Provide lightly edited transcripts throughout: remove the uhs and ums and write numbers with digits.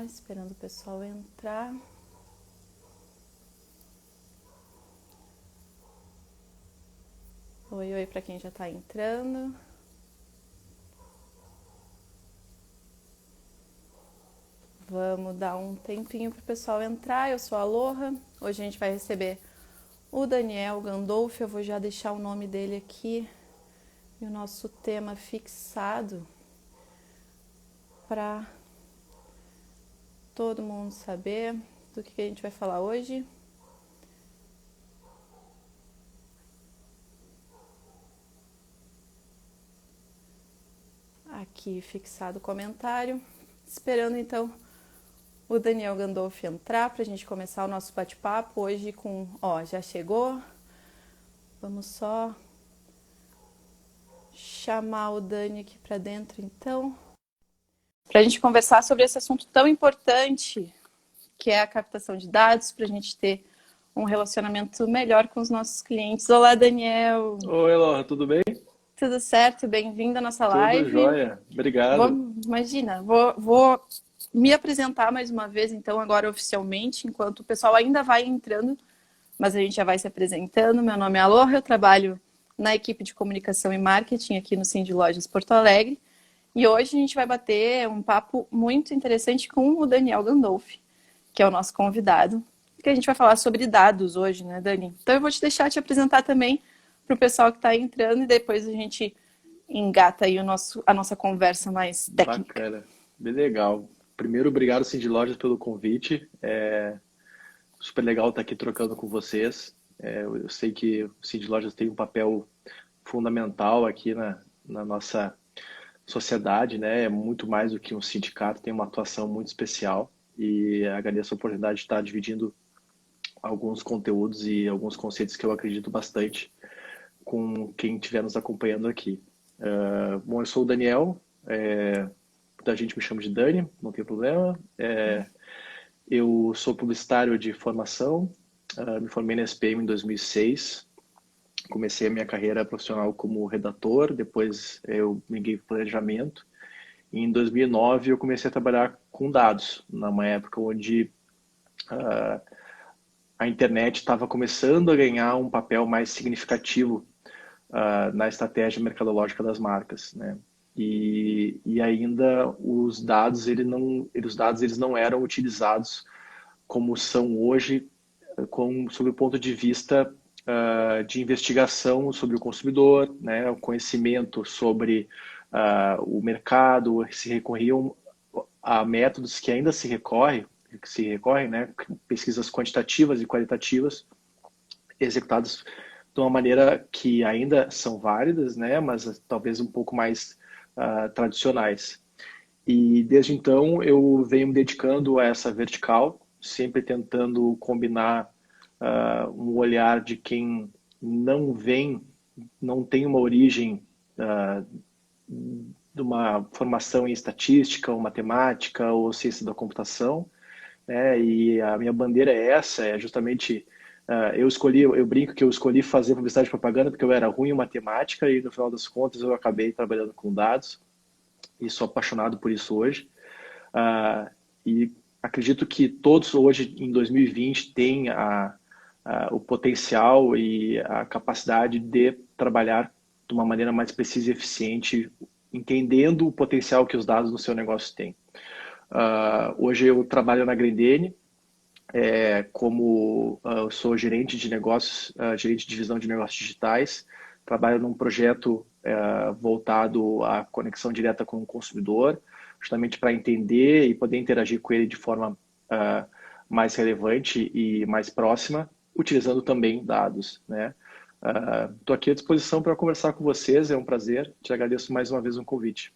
lá, esperando o pessoal entrar. Oi, oi para quem já está entrando. Vamos dar um tempinho para o pessoal entrar. Eu sou a Aloha. Hoje a gente vai receber o Daniel Gandolfi. Eu vou já deixar o nome dele aqui e o nosso tema fixado para todo mundo saber do que a gente vai falar hoje. Aqui fixado o comentário. Esperando então o Daniel Gandolfi entrar para a gente começar o nosso bate-papo hoje com... já chegou. Vamos só chamar o Dani aqui para dentro então, para a gente conversar sobre esse assunto tão importante que é a captação de dados, para a gente ter um relacionamento melhor com os nossos clientes. Olá, Daniel! Oi, Laura, tudo bem? Tudo certo? Bem-vindo à nossa Tudo live. jóia, obrigado. Vou me apresentar mais uma vez, então, agora oficialmente, enquanto o pessoal ainda vai entrando, mas a gente já vai se apresentando. Meu nome é Aloha, eu trabalho na equipe de comunicação e marketing aqui no Cindy Lojas Porto Alegre. E hoje a gente vai bater um papo muito interessante com o Daniel Gandolfi, que é o nosso convidado, que a gente vai falar sobre dados hoje, né, Dani? Então eu vou te deixar te apresentar também para o pessoal que está entrando e depois a gente engata aí a nossa conversa mais técnica. Bacana, bem legal. Primeiro, obrigado, Cindy Lojas, pelo convite. Super legal estar aqui trocando com vocês. Eu sei que o Cindy Lojas tem um papel fundamental aqui na nossa sociedade, né? É muito mais do que um sindicato, tem uma atuação muito especial e agradeço a oportunidade de estar dividindo alguns conteúdos e alguns conceitos que eu acredito bastante com quem estiver nos acompanhando aqui. Bom, eu sou o Daniel, muita gente me chama de Dani, não tem problema. Eu sou publicitário de formação, me formei na SPM em 2006, comecei a minha carreira profissional como redator, depois eu migrei para planejamento, e em 2009 eu comecei a trabalhar com dados, numa época onde a internet estava começando a ganhar um papel mais significativo na estratégia mercadológica das marcas, né? E ainda os dados eles não eram utilizados como são hoje, sob o ponto de vista de investigação sobre o consumidor, né? O conhecimento sobre o mercado, se recorriam a métodos que ainda se recorrem, né? Pesquisas quantitativas e qualitativas executadas de uma maneira que ainda são válidas, né, mas talvez um pouco mais tradicionais. E desde então eu venho me dedicando a essa vertical, sempre tentando combinar um olhar de quem não tem uma origem de uma formação em estatística, ou matemática, ou ciência da computação, né, e a minha bandeira é justamente... eu brinco que eu escolhi fazer publicidade e propaganda porque eu era ruim em matemática e no final das contas eu acabei trabalhando com dados e sou apaixonado por isso hoje. E acredito que todos hoje em 2020 têm o potencial e a capacidade de trabalhar de uma maneira mais precisa e eficiente, entendendo o potencial que os dados no seu negócio têm. Hoje eu trabalho na Grendene, como eu sou gerente de negócios, gerente de divisão de negócios digitais, trabalho num projeto voltado à conexão direta com o consumidor, justamente para entender e poder interagir com ele de forma mais relevante e mais próxima, utilizando também dados, né? Estou aqui à disposição para conversar com vocês, é um prazer, te agradeço mais uma vez o convite.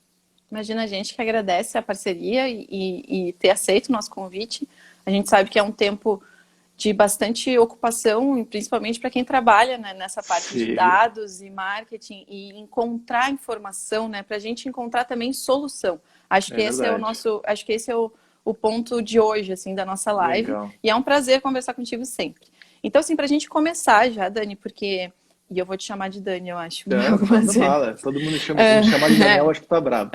Imagina, a gente que agradece a parceria e ter aceito o nosso convite. A gente sabe que é um tempo de bastante ocupação, principalmente para quem trabalha, né, nessa parte Sim. de dados e marketing e encontrar informação, né, para a gente encontrar também solução. Acho que esse é o ponto de hoje, assim, da nossa live. Legal. E é um prazer conversar contigo sempre. Então, assim, para a gente começar já, Dani, porque... E eu vou te chamar de Dani, eu acho. Manda bala. Todo mundo me chamar de Daniel, acho que tá bravo.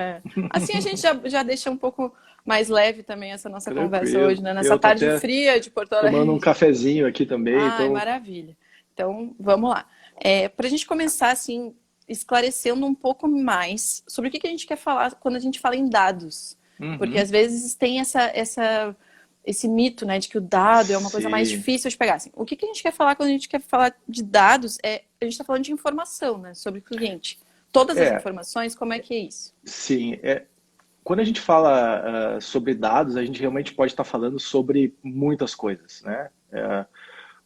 Assim a gente já deixa um pouco mais leve também essa nossa conversa Tranquilo. hoje, né? Nessa Eu tô tarde até fria de Porto tomando um Alegre. cafezinho aqui também, Ai, então. maravilha. Então, vamos lá. Para a gente começar, assim, esclarecendo um pouco mais sobre o que a gente quer falar quando a gente fala em dados. Porque Uhum. às vezes tem esse mito, né, de que o dado é uma coisa mais Sim. difícil de pegar. Assim, o que a gente quer falar quando a gente quer falar de dados a gente está falando de informação, né, sobre o cliente. Todas as É, informações, como é que é isso? sim. Quando a gente fala sobre dados, a gente realmente pode estar falando sobre muitas coisas, né?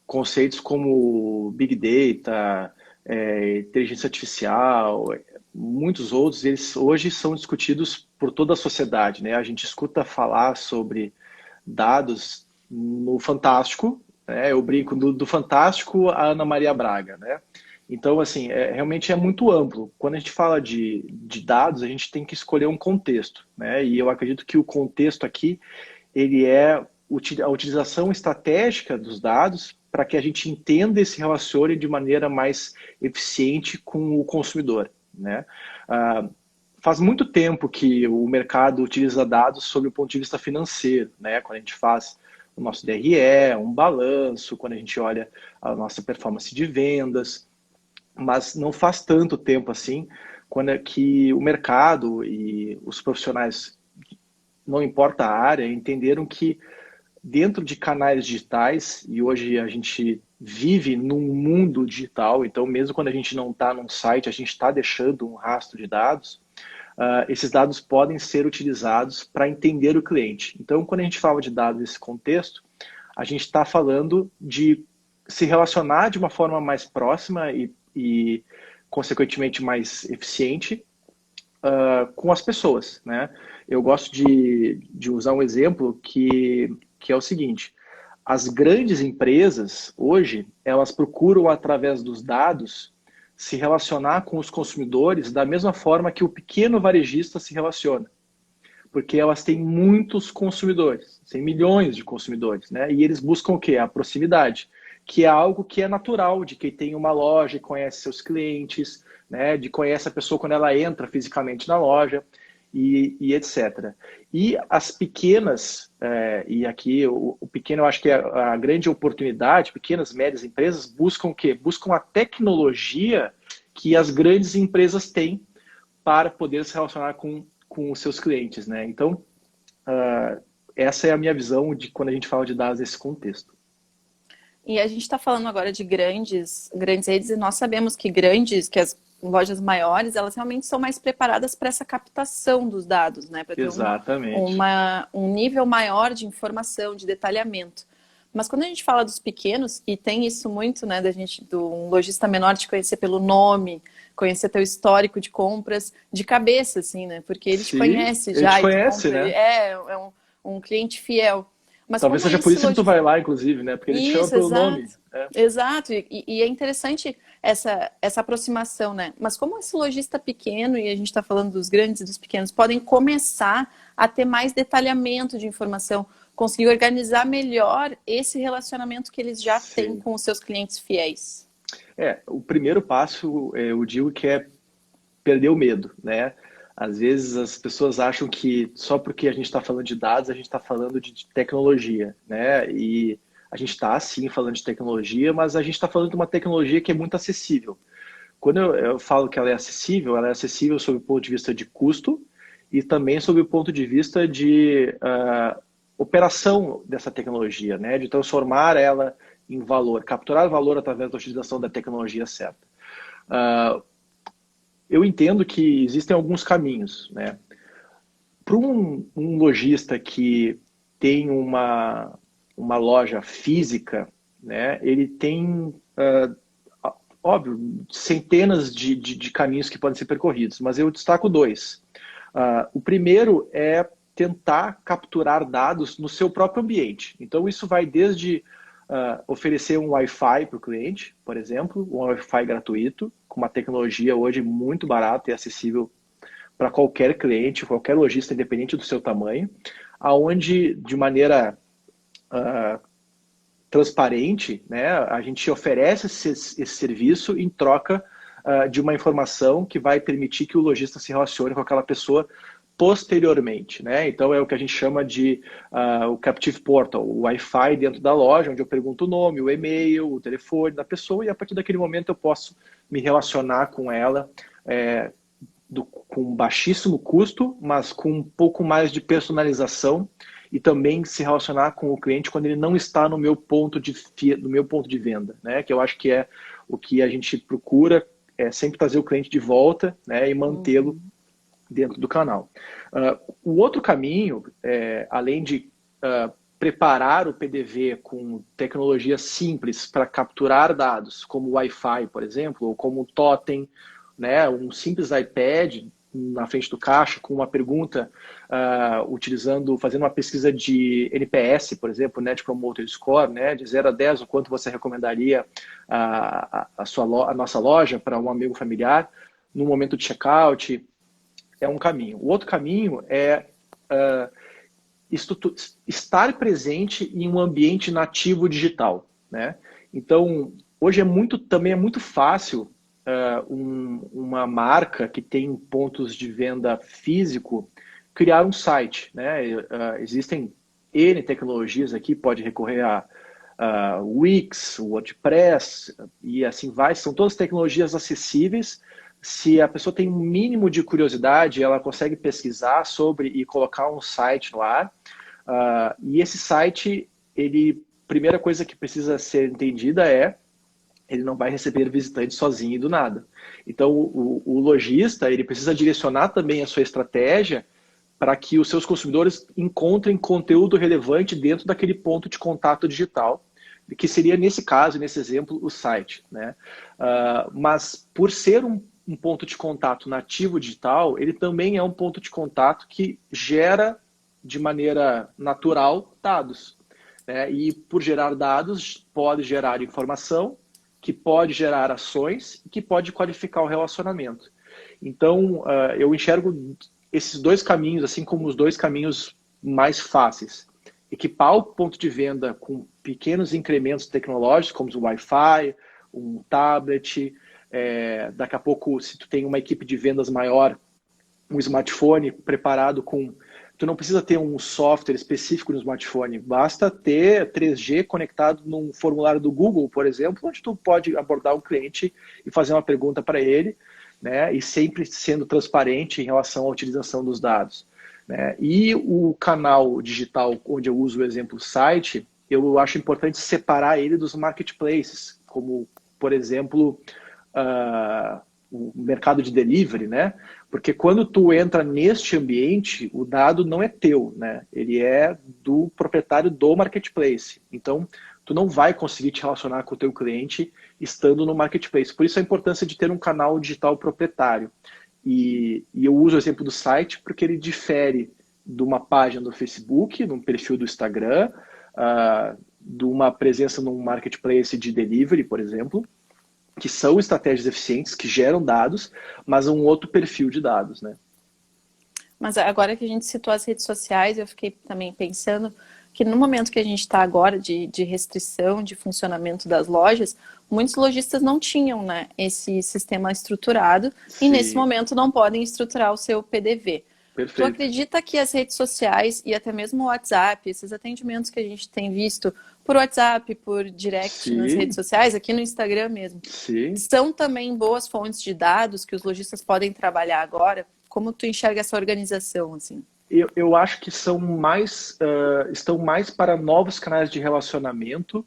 Conceitos como Big Data, inteligência artificial, muitos outros, eles hoje são discutidos por toda a sociedade, né? A gente escuta falar sobre dados no Fantástico, né? Eu brinco do Fantástico a Ana Maria Braga, né? Então, assim, realmente é muito amplo. Quando a gente fala de dados, a gente tem que escolher um contexto, né? E eu acredito que o contexto aqui, ele é a utilização estratégica dos dados para que a gente entenda e se relacione de maneira mais eficiente com o consumidor, né? Faz muito tempo que o mercado utiliza dados sob o ponto de vista financeiro, né? Quando a gente faz o nosso DRE, um balanço, quando a gente olha a nossa performance de vendas, mas não faz tanto tempo assim quando é que o mercado e os profissionais, não importa a área, entenderam que dentro de canais digitais, e hoje a gente vive num mundo digital, então mesmo quando a gente não está num site, a gente está deixando um rastro de dados, esses dados podem ser utilizados para entender o cliente. Então, quando a gente fala de dados nesse contexto, a gente está falando de se relacionar de uma forma mais próxima e consequentemente, mais eficiente com as pessoas, né? Eu gosto de usar um exemplo que é o seguinte: as grandes empresas, hoje, elas procuram, através dos dados, se relacionar com os consumidores da mesma forma que o pequeno varejista se relaciona. Porque elas têm muitos consumidores, têm milhões de consumidores, né? E eles buscam o quê? A proximidade, que é algo que é natural de quem tem uma loja e conhece seus clientes, né? De conhece a pessoa quando ela entra fisicamente na loja e etc. E as pequenas, e aqui o pequeno eu acho que é a grande oportunidade, pequenas, médias empresas buscam o quê? Buscam a tecnologia que as grandes empresas têm para poder se relacionar com os seus clientes, né? Então, essa é a minha visão de quando a gente fala de dados nesse contexto. E a gente está falando agora de grandes redes, e nós sabemos que as lojas maiores, elas realmente são mais preparadas para essa captação dos dados, né? Para ter Exatamente. um nível maior de informação, de detalhamento. Mas quando a gente fala dos pequenos, e tem isso muito, né, do um lojista menor te conhecer pelo nome, conhecer teu histórico de compras de cabeça, assim, né? Porque ele te Sim, conhece ele te já e tu conhece, compra, ele né? é um cliente fiel. Mas Talvez como seja por esse isso que tu lojista vai lá, inclusive, né? Porque ele te chama isso, pelo exato. nome. Né? Exato. E é interessante essa aproximação, né? Mas como esse lojista pequeno, e a gente está falando dos grandes e dos pequenos, podem começar a ter mais detalhamento de informação, conseguir organizar melhor esse relacionamento que eles já têm Sim. com os seus clientes fiéis. O primeiro passo, eu digo que é perder o medo, né? Às vezes as pessoas acham que só porque a gente está falando de dados, a gente está falando de tecnologia, né? E a gente está, sim, falando de tecnologia, mas a gente está falando de uma tecnologia que é muito acessível. Quando eu falo que ela é acessível sob o ponto de vista de custo e também sob o ponto de vista de operação dessa tecnologia, né? De transformar ela em valor, capturar valor através da utilização da tecnologia certa. Eu entendo que existem alguns caminhos, né? Para um lojista que tem uma loja física, né? Ele tem, óbvio, centenas de caminhos que podem ser percorridos, mas eu destaco dois. O primeiro é tentar capturar dados no seu próprio ambiente. Então, isso vai desde oferecer um Wi-Fi para o cliente, por exemplo, um Wi-Fi gratuito, com uma tecnologia hoje muito barata e acessível para qualquer cliente, qualquer lojista, independente do seu tamanho, aonde de maneira transparente, né, a gente oferece esse serviço em troca de uma informação que vai permitir que o lojista se relacione com aquela pessoa posteriormente, né? Então é o que a gente chama de o Captive Portal, o Wi-Fi dentro da loja, onde eu pergunto o nome, o e-mail, o telefone da pessoa, e a partir daquele momento eu posso me relacionar com ela com baixíssimo custo, mas com um pouco mais de personalização, e também se relacionar com o cliente quando ele não está no meu ponto de venda, né? Que eu acho que é o que a gente procura, é sempre trazer o cliente de volta, né? E mantê-lo dentro do canal. O outro caminho, além de preparar o PDV com tecnologias simples para capturar dados, como o Wi-Fi, por exemplo, ou como o Totem, né, um simples iPad na frente do caixa com uma pergunta fazendo uma pesquisa de NPS, por exemplo, Net Promoter Score, né, de 0 a 10, o quanto você recomendaria a nossa loja para um amigo familiar no momento de checkout, é um caminho. O outro caminho é estar presente em um ambiente nativo digital, né? Então, hoje também é muito fácil uma marca que tem pontos de venda físico criar um site, né? Existem N tecnologias aqui, pode recorrer a Wix, WordPress e assim vai. São todas tecnologias acessíveis. Se a pessoa tem um mínimo de curiosidade, ela consegue pesquisar sobre e colocar um site no ar. E esse site, primeira coisa que precisa ser entendida ele não vai receber visitantes sozinho e do nada. Então, o lojista, ele precisa direcionar também a sua estratégia para que os seus consumidores encontrem conteúdo relevante dentro daquele ponto de contato digital, que seria, nesse caso, nesse exemplo, o site, né? Mas, por ser um ponto de contato nativo digital, ele também é um ponto de contato que gera, de maneira natural, dados, né? E, por gerar dados, pode gerar informação, que pode gerar ações e que pode qualificar o relacionamento. Então, eu enxergo esses dois caminhos assim como os dois caminhos mais fáceis. Equipar o ponto de venda com pequenos incrementos tecnológicos, como o Wi-Fi, um tablet, daqui a pouco, se tu tem uma equipe de vendas maior, um smartphone preparado com... Tu não precisa ter um software específico no smartphone, basta ter 3G conectado num formulário do Google, por exemplo, onde tu pode abordar um cliente e fazer uma pergunta para ele, né, e sempre sendo transparente em relação à utilização dos dados, né? E o canal digital, onde eu uso o exemplo site, eu acho importante separar ele dos marketplaces, como, por exemplo, o mercado de delivery, né? Porque quando tu entra neste ambiente, o dado não é teu, né? Ele é do proprietário do marketplace. Então, tu não vai conseguir te relacionar com o teu cliente estando no marketplace. Por isso a importância de ter um canal digital proprietário. E eu uso o exemplo do site porque ele difere de uma página do Facebook, num perfil do Instagram, de uma presença num marketplace de delivery, por exemplo, que são estratégias eficientes, que geram dados, mas um outro perfil de dados, né? Mas agora que a gente citou as redes sociais, eu fiquei também pensando que no momento que a gente está agora de restrição de funcionamento das lojas, muitos lojistas não tinham, né, esse sistema estruturado. Sim. E nesse momento não podem estruturar o seu PDV. Perfeito. Tu acredita que as redes sociais e até mesmo o WhatsApp, esses atendimentos que a gente tem visto por WhatsApp, por direct, sim, nas redes sociais, aqui no Instagram mesmo, sim, são também boas fontes de dados que os lojistas podem trabalhar agora? Como tu enxerga essa organização, assim? Eu acho que estão mais para novos canais de relacionamento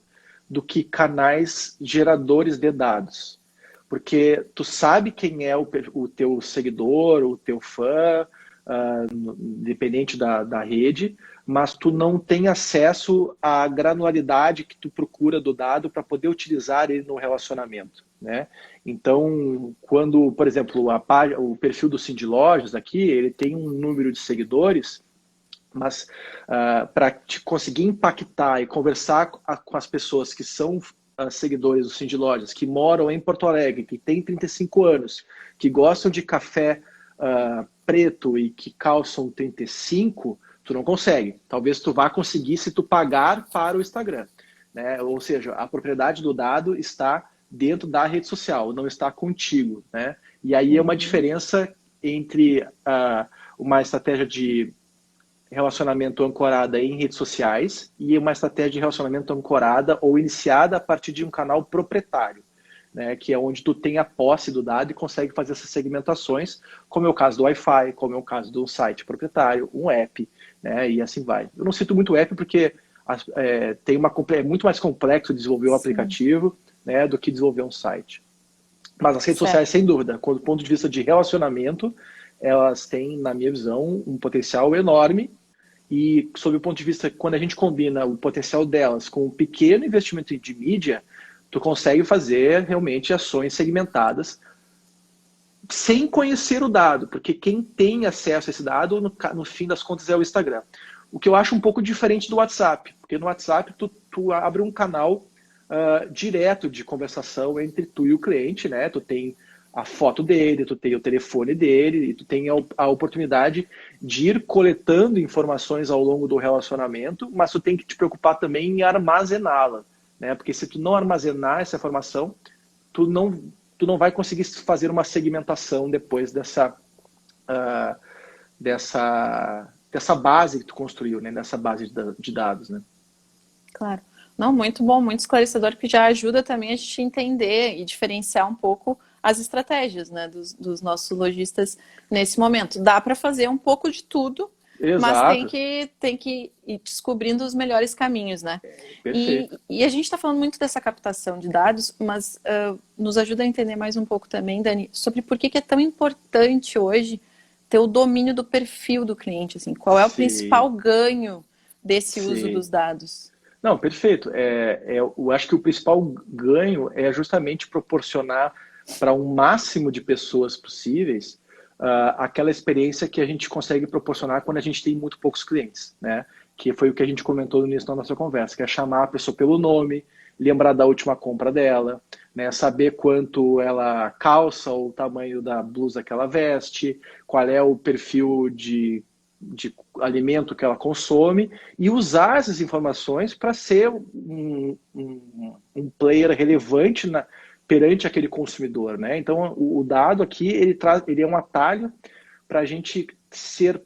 do que canais geradores de dados. Porque tu sabe quem é o teu seguidor, o teu fã, dependente da rede, mas tu não tem acesso à granularidade que tu procura do dado para poder utilizar ele no relacionamento, né? Então, quando, por exemplo, o perfil do Cindy Lojas aqui, ele tem um número de seguidores, mas para te conseguir impactar e conversar com as pessoas que são seguidores do Cindy Lojas, que moram em Porto Alegre, que têm 35 anos, que gostam de café preto e que calçam 35, tu não consegue. Talvez tu vá conseguir se tu pagar para o Instagram, né? Ou seja, a propriedade do dado está dentro da rede social, não está contigo, né? E aí é uma diferença entre uma estratégia de relacionamento ancorada em redes sociais e uma estratégia de relacionamento ancorada ou iniciada a partir de um canal proprietário, né, que é onde tu tem a posse do dado e consegue fazer essas segmentações, como é o caso do Wi-Fi, como é o caso do site proprietário, um app, né, e assim vai. Eu não cito muito app porque é muito mais complexo desenvolver um aplicativo, né, do que desenvolver um site. Mas as redes sociais, sem dúvida, do ponto de vista de relacionamento, elas têm, na minha visão, um potencial enorme. E, sob o ponto de vista, quando a gente combina o potencial delas com um pequeno investimento de mídia, tu consegue fazer realmente ações segmentadas sem conhecer o dado, porque quem tem acesso a esse dado, no fim das contas, é o Instagram. O que eu acho um pouco diferente do WhatsApp, porque no WhatsApp tu abre um canal direto de conversação entre tu e o cliente, né? Tu tem a foto dele, tu tem o telefone dele, e tu tem a oportunidade de ir coletando informações ao longo do relacionamento, mas tu tem que te preocupar também em armazená-la, né? Porque se tu não armazenar essa informação, tu não vai conseguir fazer uma segmentação depois dessa base que tu construiu, né? Dessa base de dados, né? Claro. Não, muito bom, muito esclarecedor, que já ajuda também a gente entender e diferenciar um pouco as estratégias, né, dos nossos lojistas nesse momento. Dá para fazer um pouco de tudo, Exato. Mas tem que ir descobrindo os melhores caminhos, né? Perfeito. E a gente está falando muito dessa captação de dados, mas nos ajuda a entender mais um pouco também, Dani, sobre por que é tão importante hoje ter o domínio do perfil do cliente, assim. Qual é o principal ganho desse uso dos dados? Não, perfeito. Eu acho que o principal ganho é justamente proporcionar para um máximo de pessoas possíveis aquela experiência que a gente consegue proporcionar quando a gente tem muito poucos clientes, né? Que foi o que a gente comentou no início da nossa conversa, que é chamar a pessoa pelo nome, lembrar da última compra dela, né? Saber quanto ela calça, o tamanho da blusa que ela veste, qual é o perfil de alimento que ela consome, e usar essas informações para ser um player relevante perante aquele consumidor, né? Então, o dado aqui, ele é um atalho para a gente ser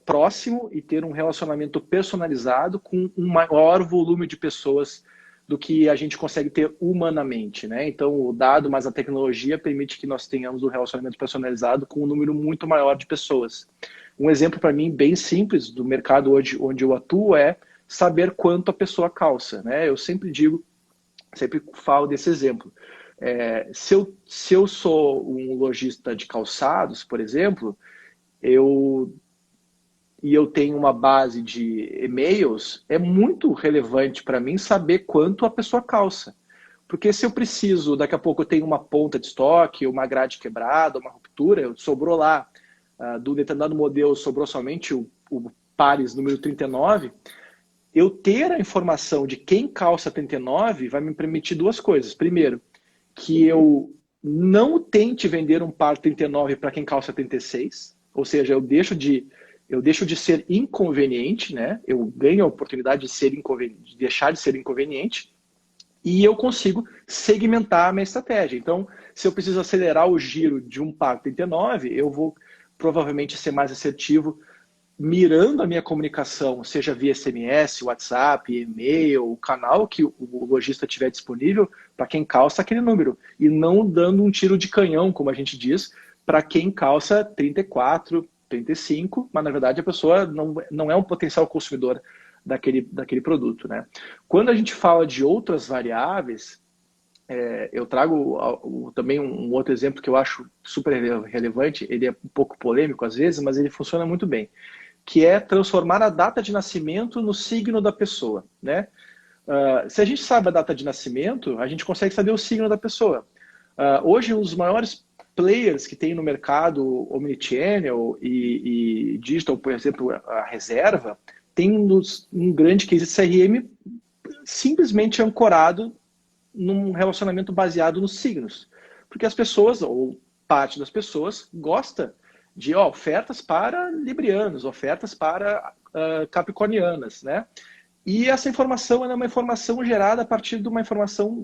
próximo e ter um relacionamento personalizado com um maior volume de pessoas do que a gente consegue ter humanamente, né? Então, o dado mais a tecnologia permite que nós tenhamos um relacionamento personalizado com um número muito maior de pessoas. Um exemplo para mim bem simples do mercado hoje onde eu atuo é saber quanto a pessoa calça, né? Eu sempre falo desse exemplo. Se eu sou um lojista de calçados, por exemplo, e eu tenho uma base de e-mails, é muito relevante para mim saber quanto a pessoa calça. Porque se eu preciso, daqui a pouco eu tenho uma ponta de estoque, uma grade quebrada, uma ruptura, sobrou lá, do determinado modelo sobrou somente o pares número 39, eu ter a informação de quem calça 39 vai me permitir duas coisas. Primeiro, que eu não tente vender um par 39 para quem calça 36, ou seja, eu deixo de ser inconveniente, né? Eu ganho a oportunidade de deixar de ser inconveniente, e eu consigo segmentar a minha estratégia. Então, se eu preciso acelerar o giro de um par 39, eu vou provavelmente ser mais assertivo mirando a minha comunicação, seja via SMS, WhatsApp, e-mail, o canal que o lojista tiver disponível para quem calça aquele número, e não dando um tiro de canhão, como a gente diz, para quem calça 34, 35, mas na verdade a pessoa não é um potencial consumidor daquele produto, né? Quando a gente fala de outras variáveis, eu trago também um outro exemplo que eu acho super relevante, ele é um pouco polêmico às vezes, mas ele funciona muito bem, que é transformar a data de nascimento no signo da pessoa, né? Se a gente sabe a data de nascimento, a gente consegue saber o signo da pessoa. Hoje, os maiores players que tem no mercado omnichannel e digital, por exemplo, a Reserva, tem um grande case de CRM simplesmente ancorado num relacionamento baseado nos signos. Porque as pessoas, ou parte das pessoas, gosta de ofertas para librianos, ofertas para capricornianas, né? E essa informação é uma informação gerada a partir de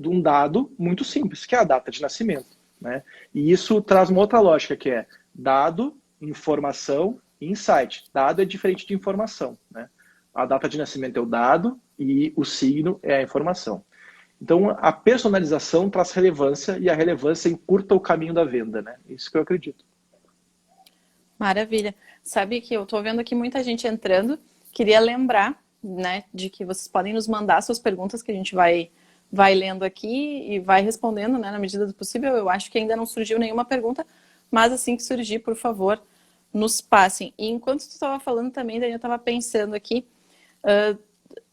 um dado muito simples, que é a data de nascimento, né? E isso traz uma outra lógica, que é Dado, informação e insight. Dado é diferente de informação, né? A data de nascimento é o dado e o signo é a informação. Então, a personalização traz relevância e a relevância encurta o caminho da venda, né? Isso que eu acredito. Maravilha. Sabe que eu estou vendo aqui muita gente entrando. Queria lembrar, né, de que vocês podem nos mandar suas perguntas que a gente vai lendo aqui e vai respondendo, né, na medida do possível. Eu acho que ainda não surgiu nenhuma pergunta, mas assim que surgir, por favor, nos passem. E enquanto tu estava falando também, Daniel, eu estava pensando aqui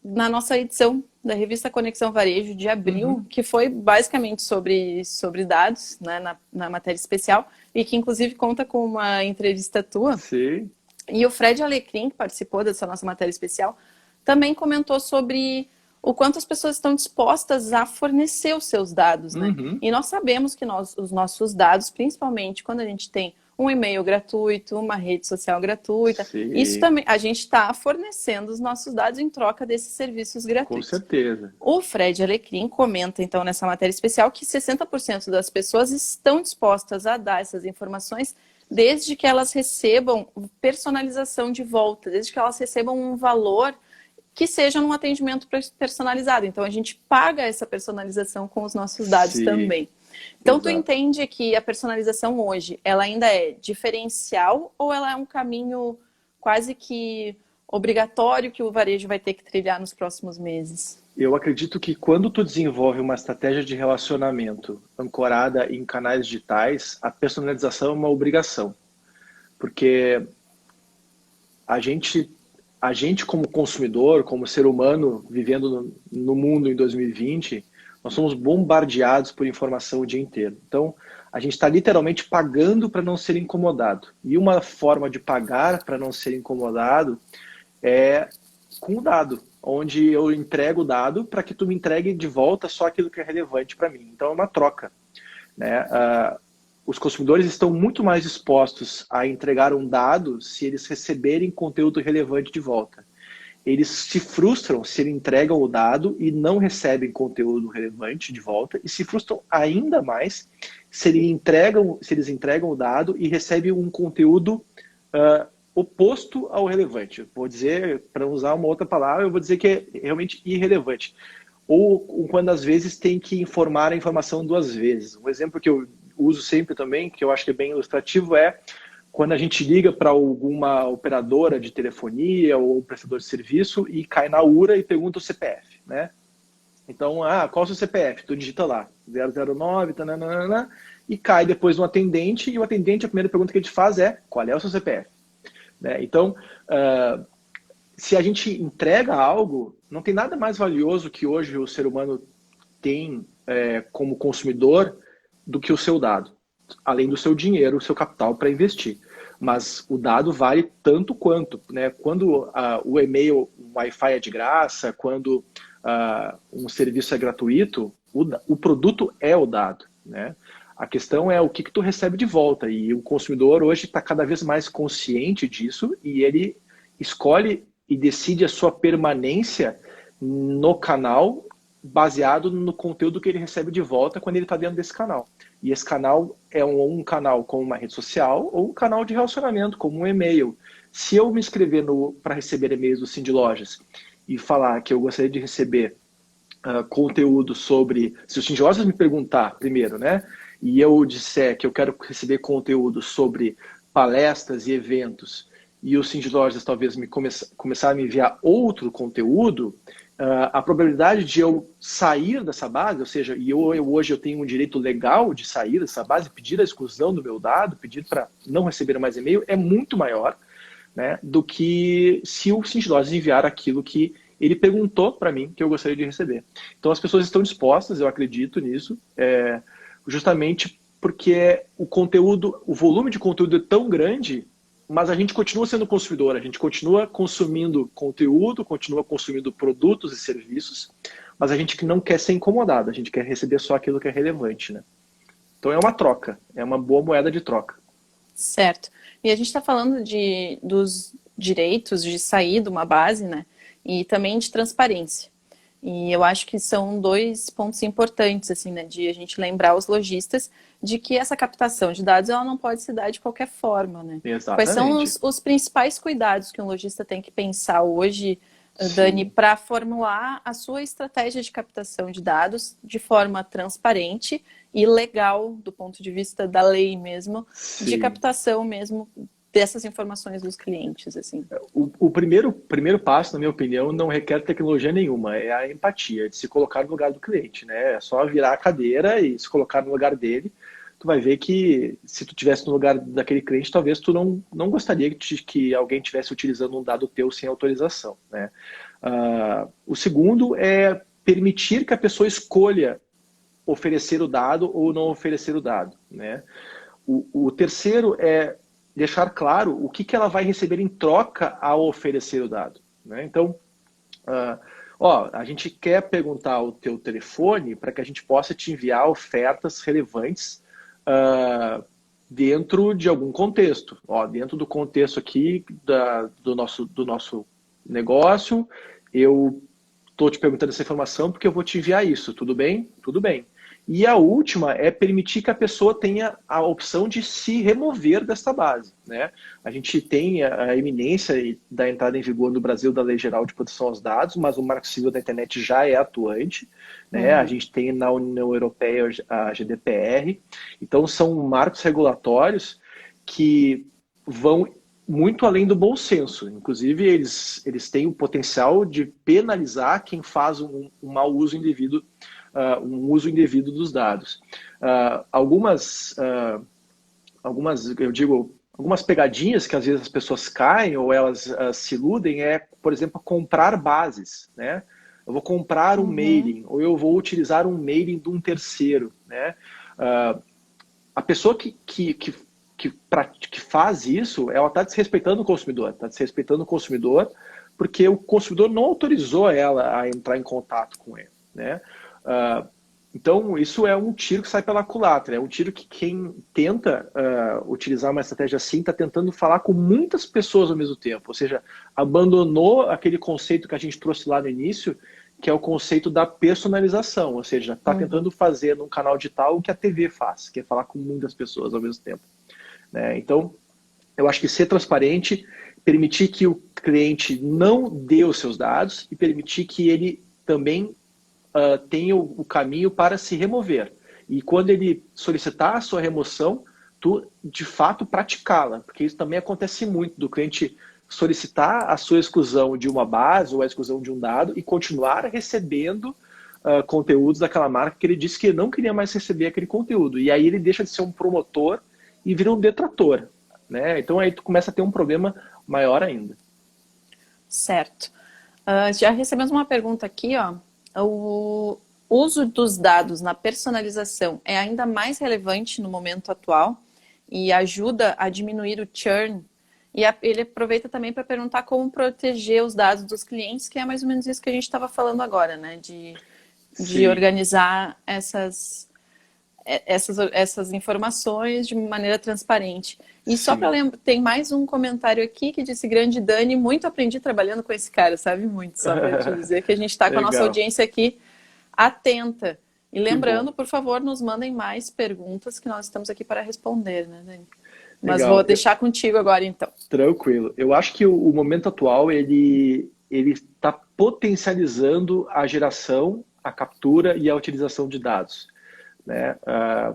na nossa edição da revista Conexão Varejo de abril, que foi basicamente sobre dados, né, na matéria especial, e que inclusive conta com uma entrevista tua. Sim. E o Fred Alecrim, que participou dessa nossa matéria especial, também comentou sobre o quanto as pessoas estão dispostas a fornecer os seus dados, né? E nós sabemos que os nossos dados, principalmente quando a gente tem um e-mail gratuito, uma rede social gratuita, Sim. Isso também, a gente está fornecendo os nossos dados em troca desses serviços gratuitos. Com certeza. O Fred Alecrim comenta, então, nessa matéria especial, que 60% das pessoas estão dispostas a dar essas informações desde que elas recebam personalização de volta, desde que elas recebam um valor que seja num atendimento personalizado. Então, a gente paga essa personalização com os nossos dados também. Então, tu entende que a personalização hoje, ela ainda é diferencial ou ela é um caminho quase que obrigatório que o varejo vai ter que trilhar nos próximos meses? Eu acredito que quando tu desenvolve uma estratégia de relacionamento ancorada em canais digitais, a personalização é uma obrigação. Porque a gente como consumidor, como ser humano vivendo no mundo em 2020, nós somos bombardeados por informação o dia inteiro. Então, a gente está literalmente pagando para não ser incomodado. E uma forma de pagar para não ser incomodado é com o dado, onde eu entrego o dado para que tu me entregue de volta só aquilo que é relevante para mim. Então, é uma troca, né? Os consumidores estão muito mais dispostos a entregar um dado se eles receberem conteúdo relevante de volta. Eles se frustram se eles entregam o dado e não recebem conteúdo relevante de volta, e se frustram ainda mais se eles entregam o dado e recebem um conteúdo oposto ao relevante. Vou dizer, para usar uma outra palavra, eu vou dizer que é realmente irrelevante. Ou quando às vezes tem que informar a informação duas vezes. Um exemplo que eu uso sempre também, que eu acho que é bem ilustrativo, é quando a gente liga para alguma operadora de telefonia ou prestador de serviço e cai na URA e pergunta o CPF, né? Então, qual é o seu CPF? Tu digita lá, 009, tananana, e cai depois no atendente, e o atendente, a primeira pergunta que ele te faz é, qual é o seu CPF? Né? Então, se a gente entrega algo, não tem nada mais valioso que hoje o ser humano tem como consumidor do que o seu dado, além do seu dinheiro, o seu capital para investir. Mas o dado vale tanto quanto, né? Quando o e-mail, o Wi-Fi é de graça, quando um serviço é gratuito, o produto é o dado, né? A questão é o que tu recebe de volta, e o consumidor hoje está cada vez mais consciente disso e ele escolhe e decide a sua permanência no canal baseado no conteúdo que ele recebe de volta quando ele está dentro desse canal. E esse canal é um canal como uma rede social ou um canal de relacionamento, como um e-mail. Se eu me inscrever para receber e-mails do Cindy Lojas e falar que eu gostaria de receber conteúdo sobre... Se o Cindy Lojas me perguntar primeiro, né? E eu disser que eu quero receber conteúdo sobre palestras e eventos, e o Cindy Lojas talvez começar a me enviar outro conteúdo, a probabilidade de eu sair dessa base, ou seja, hoje eu tenho um direito legal de sair dessa base, pedir a exclusão do meu dado, pedir para não receber mais e-mail, é muito maior, né, do que se o Cindy Lojas enviar aquilo que ele perguntou para mim que eu gostaria de receber. Então as pessoas estão dispostas, eu acredito nisso, justamente porque o volume de conteúdo é tão grande, mas a gente continua sendo consumidor, a gente continua consumindo conteúdo, continua consumindo produtos e serviços, mas a gente não quer ser incomodado, a gente quer receber só aquilo que é relevante, né? Então é uma troca, é uma boa moeda de troca. Certo. E a gente está falando dos direitos de sair de uma base, né? E também de transparência. E eu acho que são dois pontos importantes, assim, né, de a gente lembrar os lojistas de que essa captação de dados ela não pode se dar de qualquer forma, né? Quais são Exatamente. os principais cuidados que um lojista tem que pensar hoje, Dani, Sim. para formular a sua estratégia de captação de dados de forma transparente e legal, do ponto de vista da lei mesmo, de Sim. captação mesmo dessas informações dos clientes, assim. O primeiro passo, na minha opinião, não requer tecnologia nenhuma, é a empatia, de se colocar no lugar do cliente, né? É só virar a cadeira e se colocar no lugar dele. Tu vai ver que se tu tivesse no lugar daquele cliente, talvez tu não gostaria que alguém estivesse utilizando um dado teu sem autorização, né? O segundo é permitir que a pessoa escolha oferecer o dado ou não oferecer o dado, né? O terceiro é deixar claro o que ela vai receber em troca ao oferecer o dado, né? Então, a gente quer perguntar o teu telefone para que a gente possa te enviar ofertas relevantes dentro de algum contexto. Dentro do contexto aqui do nosso negócio, eu estou te perguntando essa informação porque eu vou te enviar isso. Tudo bem? Tudo bem. E a última é permitir que a pessoa tenha a opção de se remover desta base, né? A gente tem a iminência da entrada em vigor no Brasil da Lei Geral de Proteção aos Dados, mas o Marco Civil da Internet já é atuante, né? A gente tem na União Europeia a GDPR. Então, são marcos regulatórios que vão muito além do bom senso. Inclusive, eles têm o potencial de penalizar quem faz um mau uso indevido, um uso indevido dos dados. Algumas, algumas pegadinhas que às vezes as pessoas caem ou elas se iludem por exemplo, comprar bases, né? Eu vou comprar um mailing ou eu vou utilizar um mailing de um terceiro, né? A pessoa que faz isso, ela está desrespeitando o consumidor, porque o consumidor não autorizou ela a entrar em contato com ele, né? Então, isso é um tiro que sai pela culatra, é um tiro que quem tenta utilizar uma estratégia assim está tentando falar com muitas pessoas ao mesmo tempo, ou seja, abandonou aquele conceito que a gente trouxe lá no início, que é o conceito da personalização, ou seja, está tentando fazer num canal digital o que a TV faz, que é falar com muitas pessoas ao mesmo tempo, né? Então, eu acho que ser transparente, permitir que o cliente não dê os seus dados e permitir que ele também tenha o caminho para se remover. E quando ele solicitar a sua remoção, tu, de fato, praticá-la, porque isso também acontece muito, do cliente solicitar a sua exclusão de uma base ou a exclusão de um dado e continuar recebendo conteúdos daquela marca que ele disse que não queria mais receber aquele conteúdo. E aí ele deixa de ser um promotor e vira um detrator, né? Então aí tu começa a ter um problema maior ainda. Certo. Já recebemos uma pergunta aqui, ó. O uso dos dados na personalização é ainda mais relevante no momento atual e ajuda a diminuir o churn. E ele aproveita também para perguntar como proteger os dados dos clientes, que é mais ou menos isso que a gente estava falando agora, né? De organizar essas informações de maneira transparente. E só para lembrar, tem mais um comentário aqui que disse: Grande Dani, muito aprendi trabalhando com esse cara, sabe muito, só para te dizer que a gente está com a nossa audiência aqui atenta. E lembrando, por favor, nos mandem mais perguntas que nós estamos aqui para responder, né, Dani? Mas Legal. vou deixar contigo agora, então. Tranquilo. Eu acho que o momento atual, ele está potencializando a geração, a captura e a utilização de dados, né?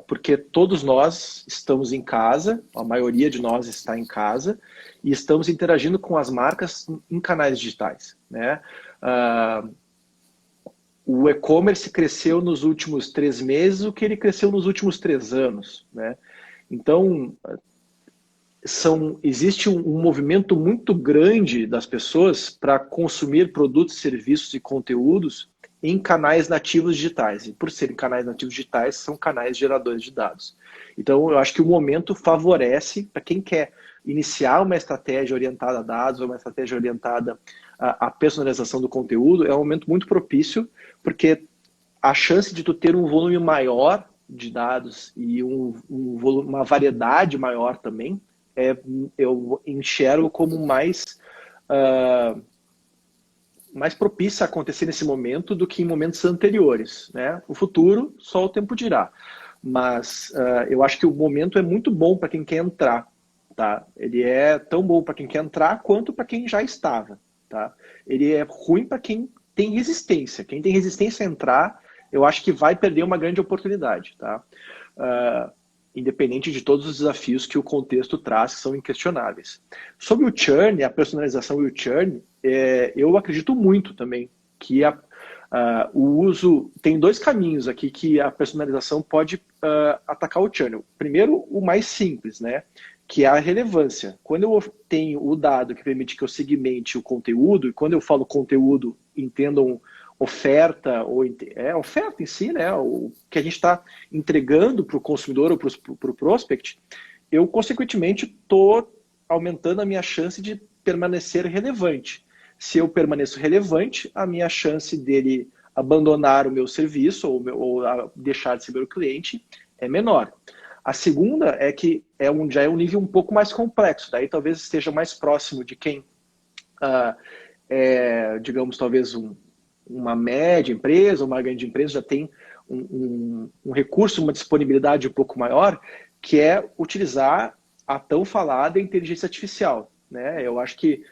Porque todos nós estamos em casa, a maioria de nós está em casa, e estamos interagindo com as marcas em canais digitais, né? O e-commerce cresceu nos últimos 3 meses o que ele cresceu nos últimos 3 anos, né? Então, existe um movimento muito grande das pessoas para consumir produtos, serviços e conteúdos em canais nativos digitais. E por serem canais nativos digitais, são canais geradores de dados. Então, eu acho que o momento favorece para quem quer iniciar uma estratégia orientada a dados, ou uma estratégia orientada à personalização do conteúdo, é um momento muito propício, porque a chance de tu ter um volume maior de dados e uma variedade maior também, eu enxergo como mais mais propícia a acontecer nesse momento do que em momentos anteriores, né? O futuro, só o tempo dirá. Mas eu acho que o momento é muito bom para quem quer entrar, tá? Ele é tão bom para quem quer entrar quanto para quem já estava, tá? Ele é ruim para quem tem resistência. Quem tem resistência a entrar, eu acho que vai perder uma grande oportunidade, tá? Independente de todos os desafios que o contexto traz, que são inquestionáveis. Sobre o churn, a personalização e o churn, eu acredito muito também que o uso... Tem dois caminhos aqui que a personalização pode atacar o churn. Primeiro, o mais simples, né? Que é a relevância. Quando eu tenho o dado que permite que eu segmente o conteúdo, e quando eu falo conteúdo, entendam oferta, ou oferta em si, né? O que a gente está entregando para o consumidor ou para o prospect, eu, consequentemente, estou aumentando a minha chance de permanecer relevante. Se eu permaneço relevante, a minha chance dele abandonar o meu serviço ou deixar de ser meu cliente é menor. A segunda é que já é um nível um pouco mais complexo, daí talvez esteja mais próximo de quem, digamos, talvez uma média empresa, uma grande empresa já tem um recurso, uma disponibilidade um pouco maior, que é utilizar a tão falada inteligência artificial, né? Eu acho que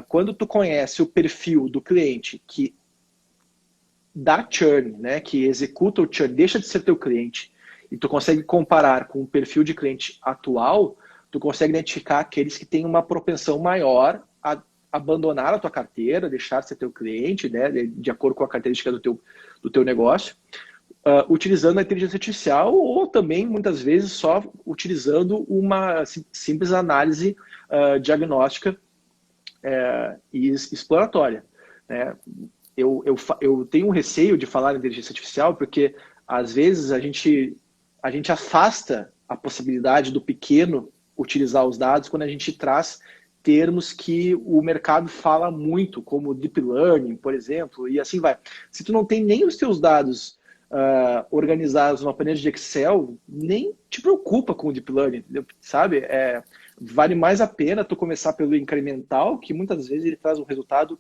quando tu conhece o perfil do cliente que dá churn, né, que executa o churn, deixa de ser teu cliente, e tu consegue comparar com o perfil de cliente atual, tu consegue identificar aqueles que têm uma propensão maior a abandonar a tua carteira, deixar de ser teu cliente, né, de acordo com a característica do teu negócio, utilizando a inteligência artificial ou também, muitas vezes, só utilizando uma simples análise diagnóstica e exploratória, né? Eu tenho um receio de falar em inteligência artificial porque, às vezes, a gente afasta a possibilidade do pequeno utilizar os dados quando a gente traz termos que o mercado fala muito, como deep learning, por exemplo, e assim vai. Se tu não tem nem os teus dados organizados numa planilha de Excel, nem te preocupa com o deep learning, sabe? Vale mais a pena tu começar pelo incremental, que muitas vezes ele traz um resultado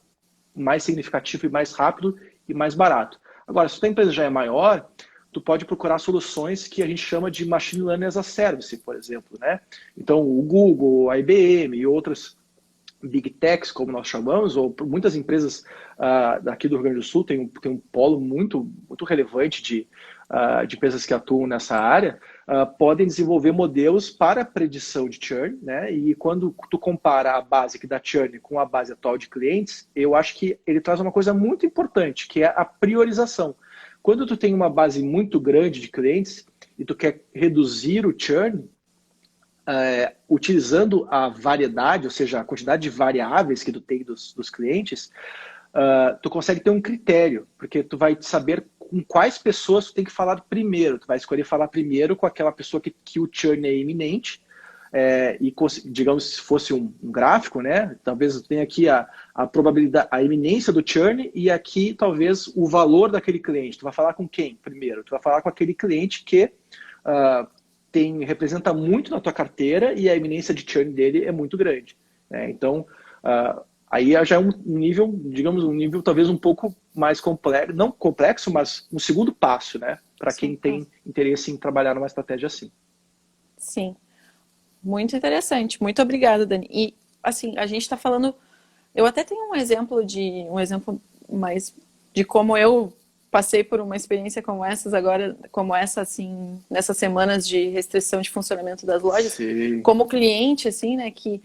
mais significativo e mais rápido e mais barato. Agora, se a tua empresa já é maior, tu pode procurar soluções que a gente chama de Machine Learning as a Service, por exemplo, né? Então, o Google, a IBM e outras Big Techs, como nós chamamos, ou muitas empresas daqui do Rio Grande do Sul tem um polo muito, muito relevante de empresas que atuam nessa área, podem desenvolver modelos para predição de churn, né? E quando tu compara a base que dá churn com a base atual de clientes, eu acho que ele traz uma coisa muito importante, que é a priorização. Quando tu tem uma base muito grande de clientes e tu quer reduzir o churn, utilizando a variedade, ou seja, a quantidade de variáveis que tu tem dos clientes, tu consegue ter um critério, porque tu vai saber com quais pessoas tu tem que falar primeiro. Tu vai escolher falar primeiro com aquela pessoa que o churn é iminente, e digamos, se fosse um gráfico, né? Talvez tenha aqui a probabilidade, a iminência do churn e aqui talvez o valor daquele cliente. Tu vai falar com quem primeiro? Tu vai falar com aquele cliente que representa muito na tua carteira e a iminência de churn dele é muito grande, né? Então, aí já é um nível, digamos, um nível talvez um pouco mais complexo, não complexo, mas um segundo passo, né? Para quem tem interesse em trabalhar numa estratégia assim. Sim. Muito interessante. Muito obrigada, Dani. E, assim, a gente está falando... Eu até tenho um exemplo mais de como eu passei por uma experiência como essa, assim, nessas semanas de restrição de funcionamento das lojas. Sim. Como cliente, assim, né, que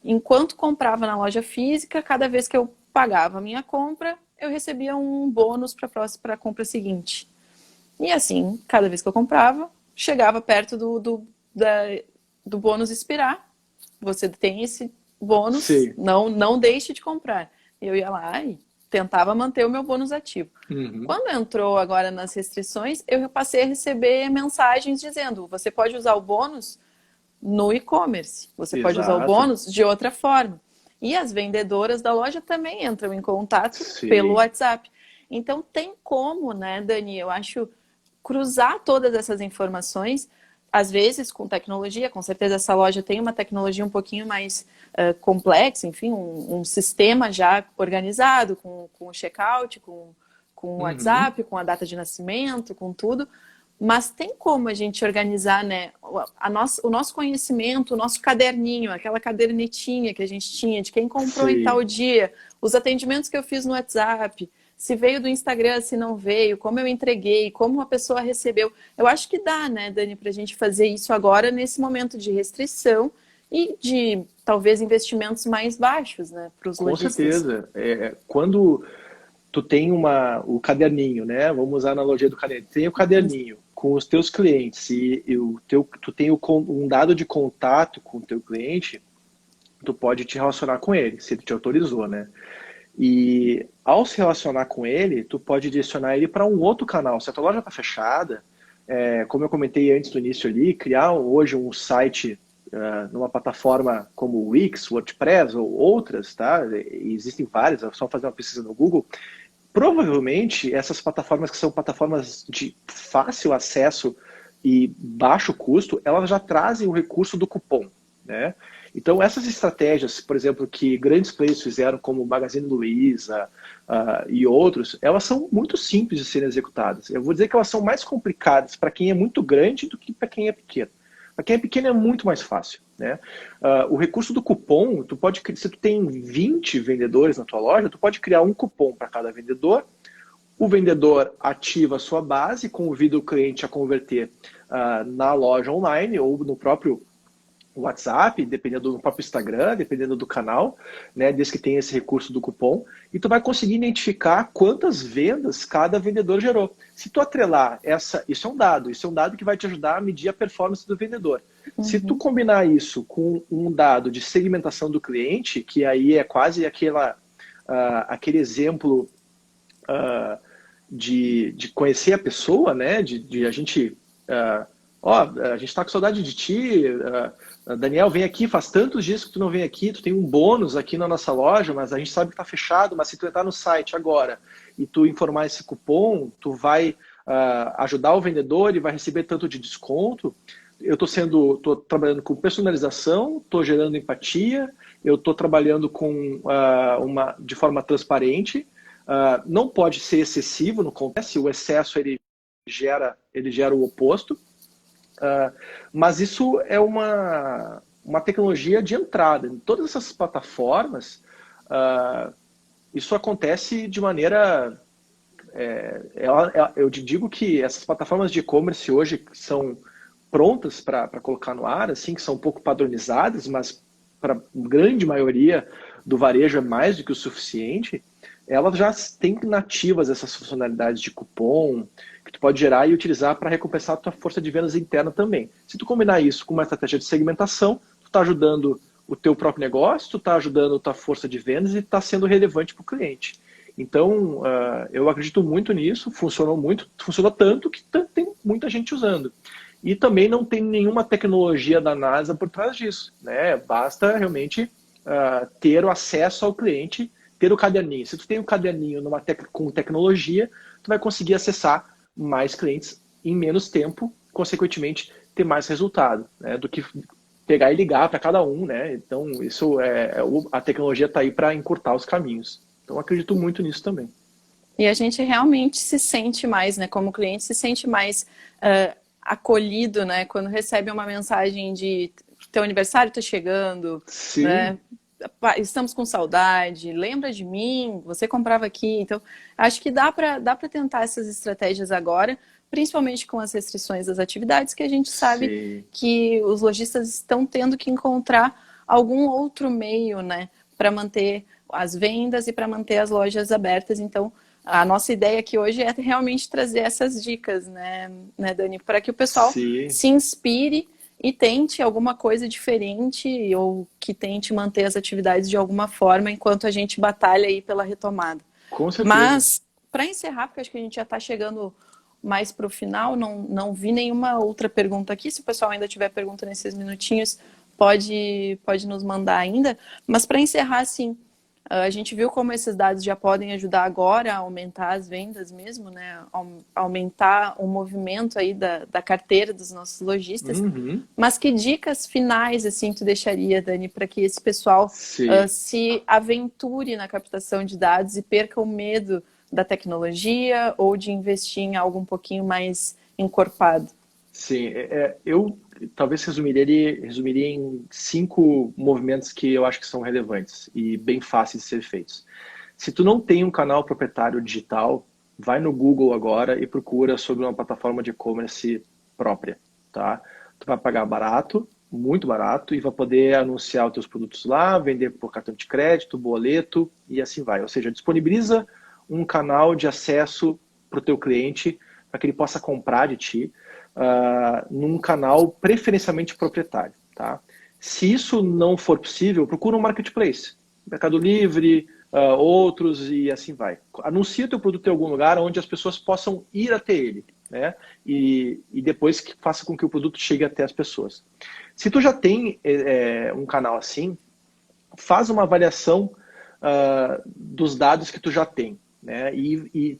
enquanto comprava na loja física, cada vez que eu pagava a minha compra, eu recebia um bônus para a compra seguinte. E assim, cada vez que eu comprava, chegava perto do bônus expirar. Você tem esse bônus, Sim. não deixe de comprar. Eu ia lá e tentava manter o meu bônus ativo. Uhum. Quando entrou agora nas restrições, eu passei a receber mensagens dizendo: você pode usar o bônus no e-commerce, você pode usar o bônus de outra forma. E as vendedoras da loja também entram em contato pelo WhatsApp. Então tem como, né, Dani, eu acho, cruzar todas essas informações. às vezes com tecnologia, com certeza essa loja tem uma tecnologia um pouquinho mais complexa, enfim, um sistema já organizado, com o checkout, com o Uhum. WhatsApp, com a data de nascimento, com tudo. Mas tem como a gente organizar, né, o nosso conhecimento, o nosso caderninho, aquela cadernetinha que a gente tinha de quem comprou em tal Sim, dia, os atendimentos que eu fiz no WhatsApp, se veio do Instagram, se não veio, como eu entreguei, como a pessoa recebeu. Eu acho que dá, né, Dani, para a gente fazer isso agora nesse momento de restrição e de talvez investimentos mais baixos, né, para os com lojistas. certeza. Quando tu tem o caderninho, né? Vamos usar a analogia do caderninho. Tem o caderninho com os teus clientes tu tem um dado de contato com o teu cliente, tu pode te relacionar com ele, se ele te autorizou, né? E ao se relacionar com ele, tu pode direcionar ele para um outro canal. Se a tua loja está fechada, como eu comentei antes do início ali, criar hoje um site numa plataforma como o Wix, WordPress ou outras, tá? E existem várias, é só fazer uma pesquisa no Google. Provavelmente essas plataformas que são plataformas de fácil acesso e baixo custo, elas já trazem o recurso do cupom, né? Então essas estratégias, por exemplo, que grandes players fizeram, como o Magazine Luiza e outros, elas são muito simples de serem executadas. Eu vou dizer que elas são mais complicadas para quem é muito grande do que para quem é pequeno. Para quem é pequeno é muito mais fácil, né? O recurso do cupom, se tu tem 20 vendedores na tua loja, tu pode criar um cupom para cada vendedor. O vendedor ativa a sua base, convida o cliente a converter na loja online ou no próprio WhatsApp, dependendo do próprio Instagram, dependendo do canal, né, desde que tem esse recurso do cupom, e tu vai conseguir identificar quantas vendas cada vendedor gerou. Se tu atrelar isso é um dado que vai te ajudar a medir a performance do vendedor. Se tu Uhum. combinar isso com um dado de segmentação do cliente, que aí é quase aquele exemplo de conhecer a pessoa, né, de a gente a gente está com saudade de ti, Daniel, vem aqui, faz tantos dias que tu não vem aqui, tu tem um bônus aqui na nossa loja, mas a gente sabe que está fechado, mas se tu entrar no site agora e tu informar esse cupom, tu vai ajudar o vendedor e vai receber tanto de desconto. Eu estou trabalhando com personalização, estou gerando empatia, eu estou trabalhando de forma transparente, não pode ser excessivo, não acontece, o excesso ele gera o oposto. Mas isso é uma tecnologia de entrada. Em todas essas plataformas, isso acontece de maneira... eu te digo que essas plataformas de e-commerce hoje são prontas para colocar no ar, assim, que são um pouco padronizadas, mas para a grande maioria do varejo é mais do que o suficiente. Elas já têm nativas essas funcionalidades de cupom que tu pode gerar e utilizar para recompensar a tua força de vendas interna também. Se tu combinar isso com uma estratégia de segmentação, tu está ajudando o teu próprio negócio, tu está ajudando a tua força de vendas e está sendo relevante para o cliente. Então, eu acredito muito nisso, funcionou tanto que tem muita gente usando. E também não tem nenhuma tecnologia da NASA por trás disso, né? Basta realmente ter o acesso ao cliente, ter o caderninho. Se tu tem um caderninho com tecnologia, tu vai conseguir acessar mais clientes em menos tempo, consequentemente ter mais resultado, né? Do que pegar e ligar para cada um, né? Então isso a tecnologia está aí para encurtar os caminhos. Então acredito muito nisso também. E a gente realmente se sente mais, né? Como cliente, se sente mais acolhido, né? Quando recebe uma mensagem de teu aniversário está chegando, Sim, né? Estamos com saudade, lembra de mim, você comprava aqui. Então, acho que dá para tentar essas estratégias agora, principalmente com as restrições das atividades, que a gente sabe sim, que os lojistas estão tendo que encontrar algum outro meio, né, para manter as vendas e para manter as lojas abertas. Então, a nossa ideia aqui hoje é realmente trazer essas dicas, né, Dani, para que o pessoal sim, se inspire e tente alguma coisa diferente ou que tente manter as atividades de alguma forma enquanto a gente batalha aí pela retomada. com certeza. Mas, para encerrar, porque acho que a gente já está chegando mais para o final, não vi nenhuma outra pergunta aqui. Se o pessoal ainda tiver pergunta nesses minutinhos, pode nos mandar ainda. Mas para encerrar, assim, A gente viu como esses dados já podem ajudar agora a aumentar as vendas mesmo, né? Aumentar o movimento aí da carteira dos nossos lojistas. Uhum. Mas que dicas finais, assim, tu deixaria, Dani, para que esse pessoal Sim. se aventure na captação de dados e perca o medo da tecnologia ou de investir em algo um pouquinho mais encorpado? Sim, eu talvez resumiria em 5 movimentos que eu acho que são relevantes e bem fáceis de ser feitos. Se tu não tem um canal proprietário digital, vai no Google agora e procura sobre uma plataforma de e-commerce própria, tá? Tu vai pagar barato, muito barato, e vai poder anunciar os teus produtos lá, vender por cartão de crédito, boleto e assim vai. Ou seja, disponibiliza um canal de acesso para o teu cliente para que ele possa comprar de ti num canal preferencialmente proprietário, tá? Se isso não for possível, procura um marketplace, Mercado Livre, outros e assim vai. Anuncia teu produto em algum lugar onde as pessoas possam ir até ele, né? E depois que faça com que o produto chegue até as pessoas. Se tu já tem um canal assim, faz uma avaliação dos dados que tu já tem, né? E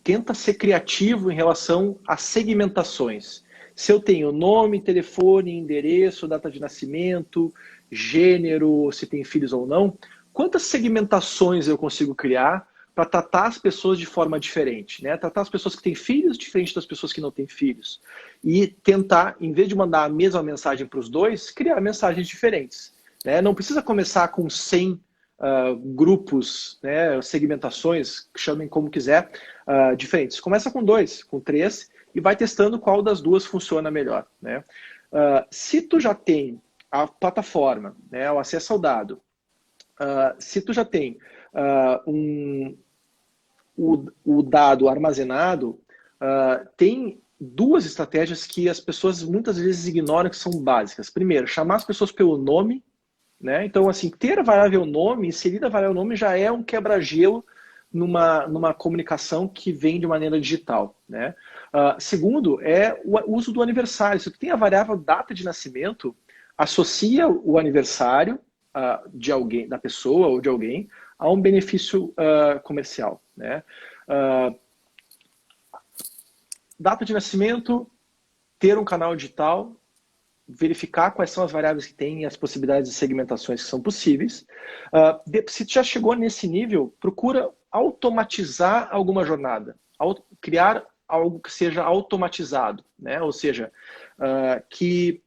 tenta ser criativo em relação a segmentações. Se eu tenho nome, telefone, endereço, data de nascimento, gênero, se tem filhos ou não, quantas segmentações eu consigo criar para tratar as pessoas de forma diferente, né? Tratar as pessoas que têm filhos diferente das pessoas que não têm filhos. E tentar, em vez de mandar a mesma mensagem para os dois, criar mensagens diferentes, né? Não precisa começar com 100 grupos, né, segmentações, chamem como quiser, diferentes. Começa com 2, com 3 e vai testando qual das duas funciona melhor, né? Se tu já tem a plataforma, né, o acesso ao dado, se tu já tem o dado armazenado, tem 2 estratégias que as pessoas muitas vezes ignoram que são básicas. Primeiro, chamar as pessoas pelo nome, né? Então, assim, ter a variável nome, inserida a variável nome já é um quebra-gelo numa comunicação que vem de maneira digital, né? Segundo, é o uso do aniversário. Se tu tem a variável data de nascimento, associa o aniversário de alguém, da pessoa ou de alguém, a um benefício comercial, né? Data de nascimento, ter um canal digital, verificar quais são as variáveis que tem e as possibilidades de segmentações que são possíveis. Se tu já chegou nesse nível, procura automatizar alguma jornada, criar algo que seja automatizado, né? Ou seja, que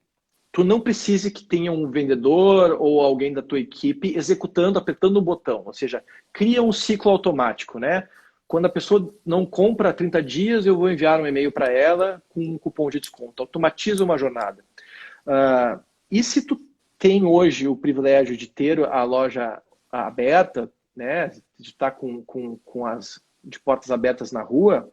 tu não precise que tenha um vendedor ou alguém da tua equipe executando, apertando o botão. Ou seja, cria um ciclo automático, né? Quando a pessoa não compra há 30 dias, eu vou enviar um e-mail para ela com um cupom de desconto. Automatiza uma jornada. E se tu tem hoje o privilégio de ter a loja aberta, né, de estar com as de portas abertas na rua,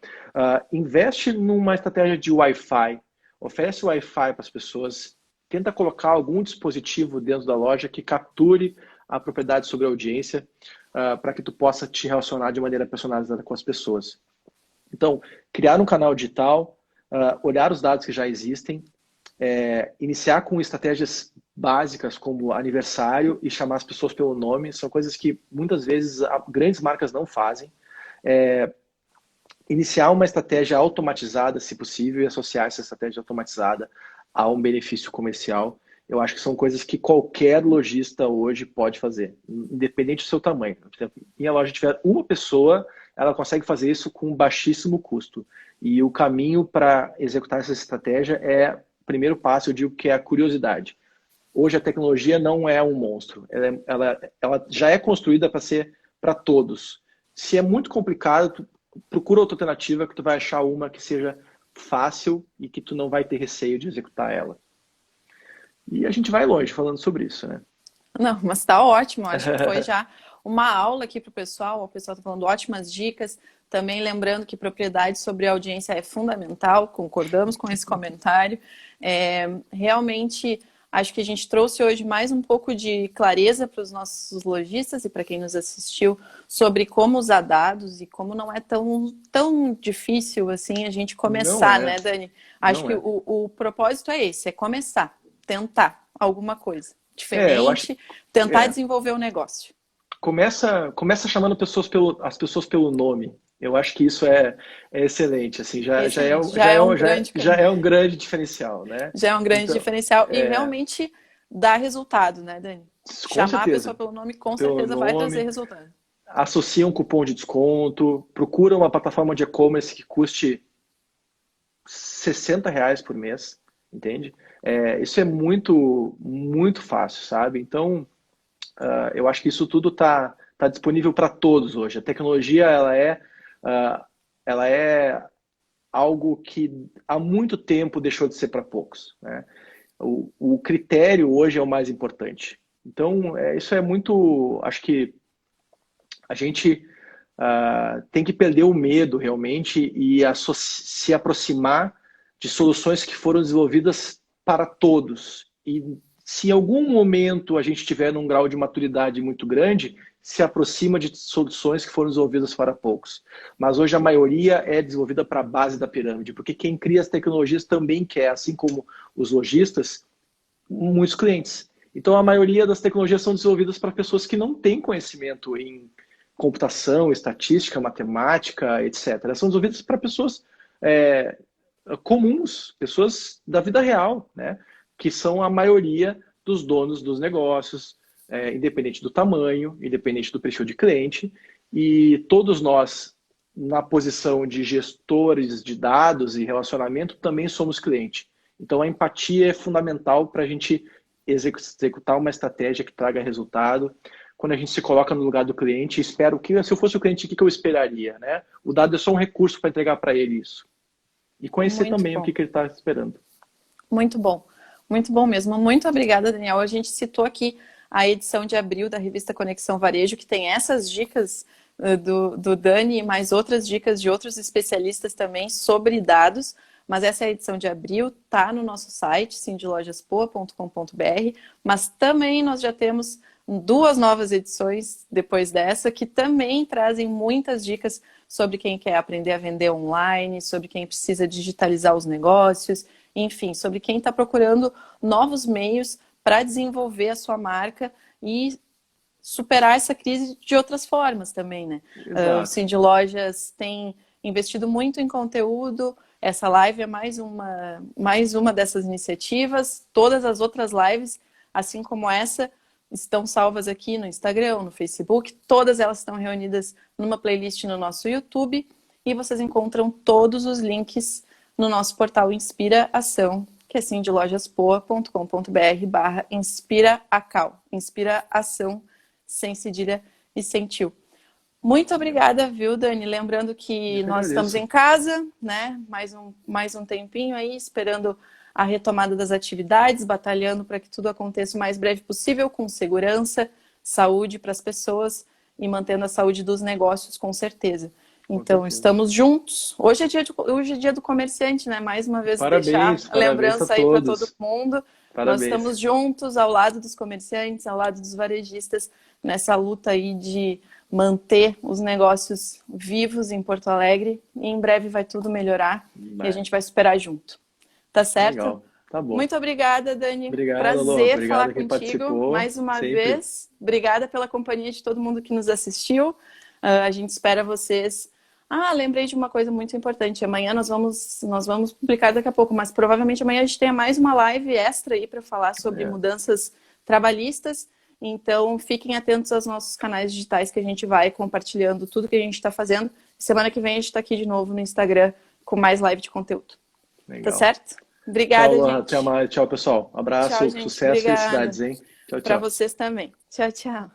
investe numa estratégia de Wi-Fi, oferece Wi-Fi para as pessoas, tenta colocar algum dispositivo dentro da loja que capture a propriedade sobre a audiência para que tu possa te relacionar de maneira personalizada com as pessoas. Então, criar um canal digital, olhar os dados que já existem, iniciar com estratégias básicas como aniversário e chamar as pessoas pelo nome, são coisas que muitas vezes grandes marcas não fazem. Iniciar uma estratégia automatizada, se possível, e associar essa estratégia automatizada a um benefício comercial. Eu acho que são coisas que qualquer lojista hoje pode fazer, independente do seu tamanho. Por exemplo, minha loja tiver uma pessoa, ela consegue fazer isso com baixíssimo custo. E o caminho para executar essa estratégia o primeiro passo, eu digo que é a curiosidade. Hoje a tecnologia não é um monstro, ela já é construída para ser para todos. Se é muito complicado, procura outra alternativa que tu vai achar uma que seja fácil e que tu não vai ter receio de executar ela. E a gente vai longe falando sobre isso, né? Não, mas tá ótimo. Acho que foi já uma aula aqui para o pessoal. O pessoal está falando ótimas dicas. Também lembrando que propriedade sobre a audiência é fundamental. Concordamos com esse comentário. Realmente, acho que a gente trouxe hoje mais um pouco de clareza para os nossos lojistas e para quem nos assistiu sobre como usar dados e como não é tão difícil assim a gente começar, né, Dani? Acho que o propósito é esse, é começar, tentar alguma coisa diferente, tentar desenvolver o negócio. começa chamando as pessoas pelo nome. Eu acho que isso é excelente, assim, já é um grande diferencial, né? Já é um grande Então, diferencial e realmente dá resultado, né, Dani? com Chamar a pessoa certeza, pelo nome com pelo certeza vai trazer nome, resultado. associa um cupom de desconto, procura uma plataforma de e-commerce que custe R$ 60 por mês, entende? Isso é muito, muito fácil, sabe? Então, eu acho que isso tudo tá disponível para todos hoje. A tecnologia, ela é algo que há muito tempo deixou de ser para poucos, né? O critério hoje é o mais importante. Então, isso é muito. Acho que a gente tem que perder o medo realmente e se aproximar de soluções que foram desenvolvidas para todos. E se em algum momento a gente estiver num grau de maturidade muito grande, se aproxima de soluções que foram desenvolvidas para poucos. Mas hoje a maioria é desenvolvida para a base da pirâmide, porque quem cria as tecnologias também quer, assim como os lojistas, muitos clientes. Então a maioria das tecnologias são desenvolvidas para pessoas que não têm conhecimento em computação, estatística, matemática, etc. São desenvolvidas para pessoas comuns, pessoas da vida real, né? Que são a maioria dos donos dos negócios, independente do tamanho, independente do perfil de cliente, e todos nós, na posição de gestores de dados e relacionamento, também somos cliente. Então a empatia é fundamental para a gente executar uma estratégia que traga resultado. Quando a gente se coloca no lugar do cliente, espero que, se eu fosse o cliente, o que eu esperaria, né? O dado é só um recurso para entregar para ele isso. E conhecer Muito também bom. o que ele está esperando. Muito bom. Muito bom mesmo. Muito obrigada, Daniel. A gente citou aqui a edição de abril da revista Conexão Varejo, que tem essas dicas do Dani e mais outras dicas de outros especialistas também sobre dados. Mas essa é a edição de abril, tá no nosso site, sindlojaspoa.com.br. Mas também nós já temos 2 novas edições depois dessa, que também trazem muitas dicas sobre quem quer aprender a vender online, sobre quem precisa digitalizar os negócios, enfim, sobre quem está procurando novos meios para desenvolver a sua marca e superar essa crise de outras formas também, né? O Cindy Lojas tem investido muito em conteúdo. Essa live é mais uma dessas iniciativas. Todas as outras lives, assim como essa, estão salvas aqui no Instagram, no Facebook. Todas elas estão reunidas numa playlist no nosso YouTube. E vocês encontram todos os links no nosso portal Inspira Ação, que é sindlojaspoa.com.br/inspiraacal. Inspira Ação, sem cedilha e sem tio. Muito obrigada, viu, Dani? Lembrando que nós estamos em casa, né? Mais um tempinho aí, esperando a retomada das atividades, batalhando para que tudo aconteça o mais breve possível, com segurança, saúde para as pessoas e mantendo a saúde dos negócios, com certeza. Então, estamos juntos. Hoje é dia do comerciante, né? Mais uma vez, deixar a lembrança aí para todo mundo. Nós estamos juntos, ao lado dos comerciantes, ao lado dos varejistas, nessa luta aí de manter os negócios vivos em Porto Alegre. E em breve vai tudo melhorar e a gente vai superar junto. Tá certo? Legal. Tá bom. Muito obrigada, Dani. Obrigado, Prazer falar contigo mais uma vez. Obrigada pela companhia de todo mundo que nos assistiu. A gente espera vocês. Lembrei de uma coisa muito importante. Amanhã nós vamos publicar daqui a pouco, mas provavelmente amanhã a gente tenha mais uma live extra aí para falar sobre mudanças trabalhistas. Então, fiquem atentos aos nossos canais digitais, que a gente vai compartilhando tudo que a gente está fazendo. Semana que vem a gente está aqui de novo no Instagram com mais live de conteúdo. Legal. Tá certo? Obrigada, tchau, gente. Tchau, pessoal. Abraço, tchau, gente. Sucesso, Obrigada. felicidades, hein? Tchau, tchau. Para vocês também. Tchau, tchau.